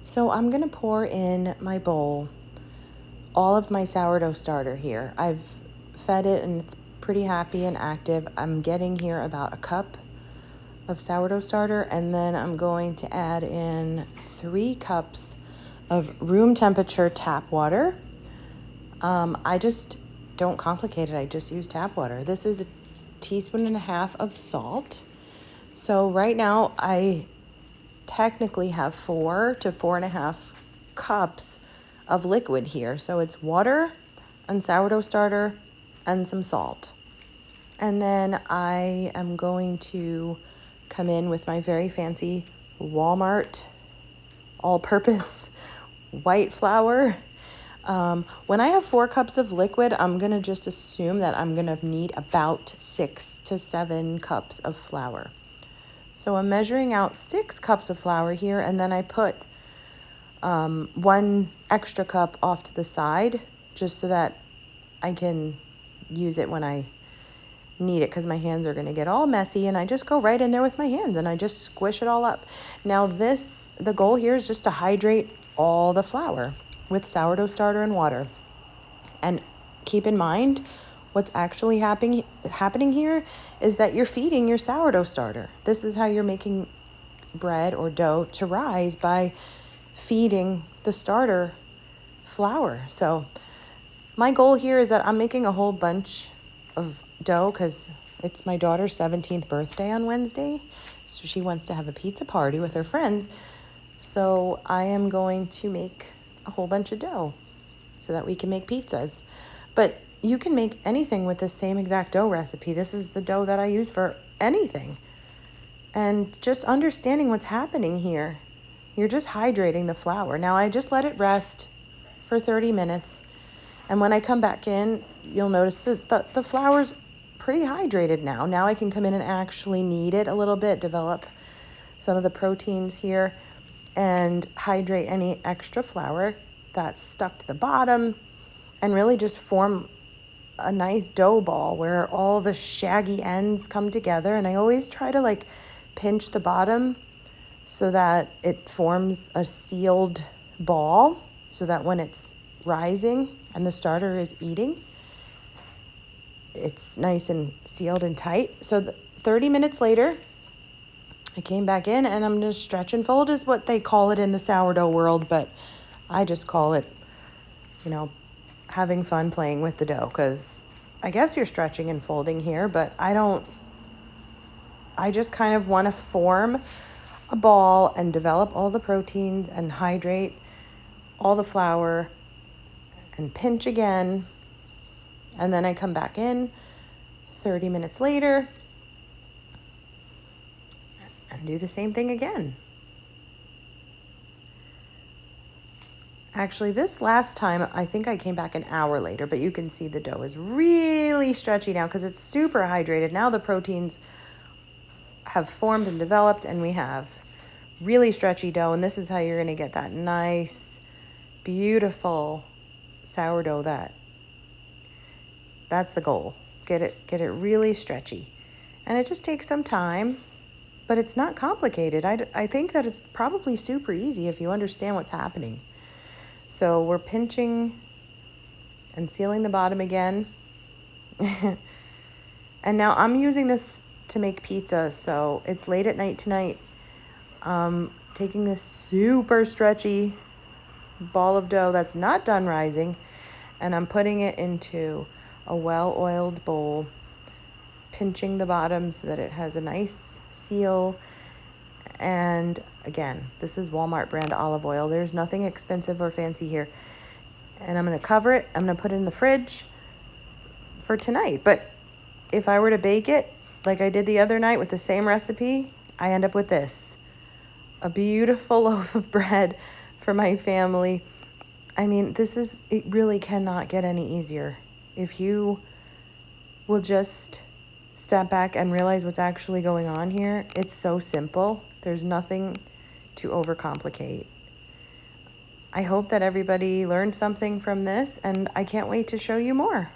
So I'm going to pour in my bowl all of my sourdough starter here. I've fed it and it's pretty happy and active. I'm getting here about a cup of sourdough starter, and then I'm going to add in 3 cups of room temperature tap water. I just don't complicate it. I just use tap water. This is a teaspoon and a half of salt. So right now I technically have 4 to 4.5 cups of liquid here. So it's water and sourdough starter and some salt. And then I am going to come in with my very fancy Walmart all-purpose white flour. When I have 4 cups of liquid, I'm going to just assume that I'm going to need about 6 to 7 cups of flour. So I'm measuring out 6 cups of flour here, and then I put 1 extra cup off to the side just so that I can use it when I need it, because my hands are going to get all messy, and I just go right in there with my hands and I just squish it all up. Now the goal here is just to hydrate all the flour with sourdough starter and water. And keep in mind, what's actually happening here is that you're feeding your sourdough starter. This is how you're making bread or dough to rise, by feeding the starter flour. So my goal here is that I'm making a whole bunch of dough because it's my daughter's 17th birthday on Wednesday. So she wants to have a pizza party with her friends. So I am going to make a whole bunch of dough so that we can make pizzas. But you can make anything with the same exact dough recipe. This is the dough that I use for anything. And just understanding what's happening here. You're just hydrating the flour. Now I just let it rest for 30 minutes. And when I come back in, you'll notice that the flour's pretty hydrated now. Now I can come in and actually knead it a little bit, develop some of the proteins here, and hydrate any extra flour that's stuck to the bottom, and really just form a nice dough ball where all the shaggy ends come together. And I always try to pinch the bottom so that it forms a sealed ball, so that when it's rising and the starter is eating, it's nice and sealed and tight. So 30 minutes later, I came back in and I'm going to stretch and fold, is what they call it in the sourdough world, but I just call it, having fun playing with the dough, because I guess you're stretching and folding here, but I just kind of want to form a ball and develop all the proteins and hydrate all the flour and pinch again. And then I come back in 30 minutes later and do the same thing again. Actually, this last time, I think I came back an hour later, but you can see the dough is really stretchy now because it's super hydrated. Now the proteins have formed and developed, and we have really stretchy dough, and this is how you're going to get that nice, beautiful sourdough. That's the goal. Get it really stretchy. And it just takes some time, but it's not complicated. I think that it's probably super easy if you understand what's happening. So we're pinching and sealing the bottom again. And now I'm using this to make pizza. So it's late at night tonight. Taking this super stretchy ball of dough that's not done rising, and I'm putting it into a well-oiled bowl, pinching the bottom so that it has a nice seal. And again, this is Walmart brand olive oil. There's nothing expensive or fancy here. And I'm going to cover it. I'm going to put it in the fridge for tonight. But if I were to bake it like I did the other night with the same recipe, I end up with this. A beautiful loaf of bread for my family. I mean, it really cannot get any easier. If you will just step back and realize what's actually going on here, it's so simple. There's nothing to overcomplicate. I hope that everybody learned something from this, and I can't wait to show you more.